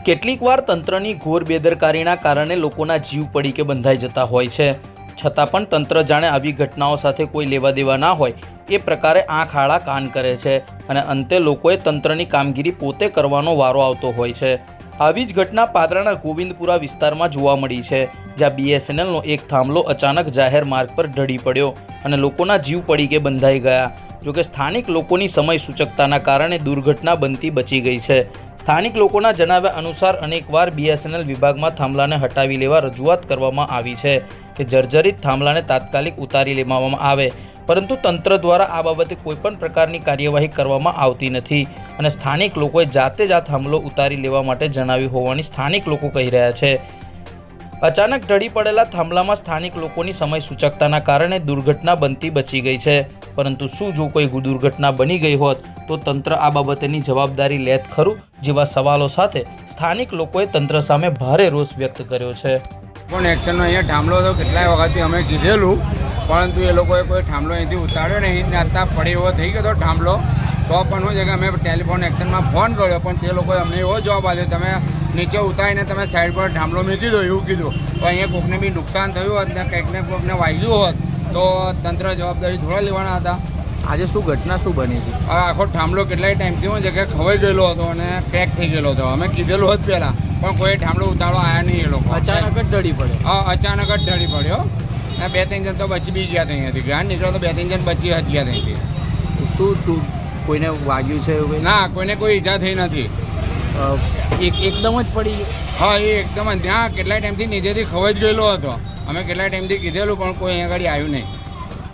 કેટલીકવાર તંત્રની ઘોર બેદરકારીના કારણે લોકોના જીવ પડીકે બંધાઈ જતા હોય છે, છતાં પણ તંત્ર જાણે આવી ઘટનાઓ સાથે કોઈ લેવા દેવા ના હોય એ પ્રકારે આંખ આડા કાન કરે છે અને અંતે લોકોએ તંત્રની કામગીરી પોતે કરવાનો વારો આવતો હોય છે। આવી જ ઘટના પાદરાના ગોવિંદપુરા વિસ્તારમાં જોવા મળી છે, જ્યાં BSNLનો એક થાંભલો અચાનક જાહેર માર્ગ પર ઢળી પડ્યો અને લોકોના જીવ પડીકે બંધાઈ ગયા। જોકે સ્થાનિક લોકોની સમય સૂચકતાના કારણે દુર્ઘટના બનતી બચી ગઈ છે। સ્થાનિક લોકોના જણાવ્યા અનુસાર અનેકવાર BSNL વિભાગમાં થાંભલાને હટાવી લેવા રજૂઆત કરવામાં આવી છે કે જર્જરિત થાંભલાને તાત્કાલિક ઉતારી લેવામાં આવે, પરંતુ તંત્ર દ્વારા આ બાબતે કોઈપણ પ્રકારની કાર્યવાહી કરવામાં આવતી નથી અને સ્થાનિક લોકોએ જાતે જ આ થાંભલો ઉતારી લેવા માટે જણાવ્યું હોવાની સ્થાનિક લોકો કહી રહ્યા છે। અચાનક ઢળી પડેલા થાંભલામાં સ્થાનિક લોકોની સમય સૂચકતાના કારણે દુર્ઘટના બનતી બચી ગઈ છે, પરંતુ શું જો કોઈ દુર્ઘટના બની ગઈ હોત તો તંત્ર આ બાબતેની જવાબદારી લેત ખરું, જેવા સવાલો સાથે સ્થાનિક લોકોએ તંત્ર સામે ભારે રોષ વ્યક્ત કર્યો છે। પણ એક્શનનો અહીંયા થાંભલો તો કેટલાય વખતથી અમે કીધેલું, પરંતુ એ લોકોએ કોઈ થાંભલો અહીંથી ઉતાર્યો નહીં ને અત્યારે પડી એવો થઈ ગયો થાંભલો, તો પણ શું છે કે અમે ટેલિફોન એક્શનમાં ફોન કર્યો, પણ તે લોકોએ અમને એવો જવાબ આપ્યો તમે નીચે ઉતારીને તમે સાઈડ પર થાંભલો મૂકી દો એવું કીધું। તો અહીંયા કોઈકને બી નુકસાન થયું હોત ને કંઈકને કોઈકને વાગ્યું હોત તો તંત્ર જવાબદારી થોડા લેવાના હતા। આજે શું ઘટના શું બની હતી? હવે આખો થાંભલો કેટલાય ટાઈમથી શું છે કે ખવાઈ ગયેલો હતો અને પેક થઈ ગયેલો હતો। અમે કીધેલું હતું પહેલાં, પણ કોઈ થાંભલો ઉતારવા આવ્યા નહીં એ લોકો। અચાનક જ ઢળી પડ્યો? હા, અચાનક જ ઢળી પડ્યો અને 2-3 જણ તો બચી બી ગયા અહીંયાથી, ગ્રાન્ડ નીકળ્યો તો 2-3 જણ બચી ગયા અહીંથી। શું તું કોઈને વાગ્યું છે એવું? ના, કોઈને કોઈ ઈજા થઈ નથી। એકદમ જ પડી ગયું? હા, એ એકદમ જ ત્યાં કેટલાય ટાઈમથી નીચેથી ખવાઈ જ ગયેલો હતો। અમે કેટલાય ટાઈમથી કીધેલું પણ કોઈ અહીંયા આગળ આવ્યું નહીં।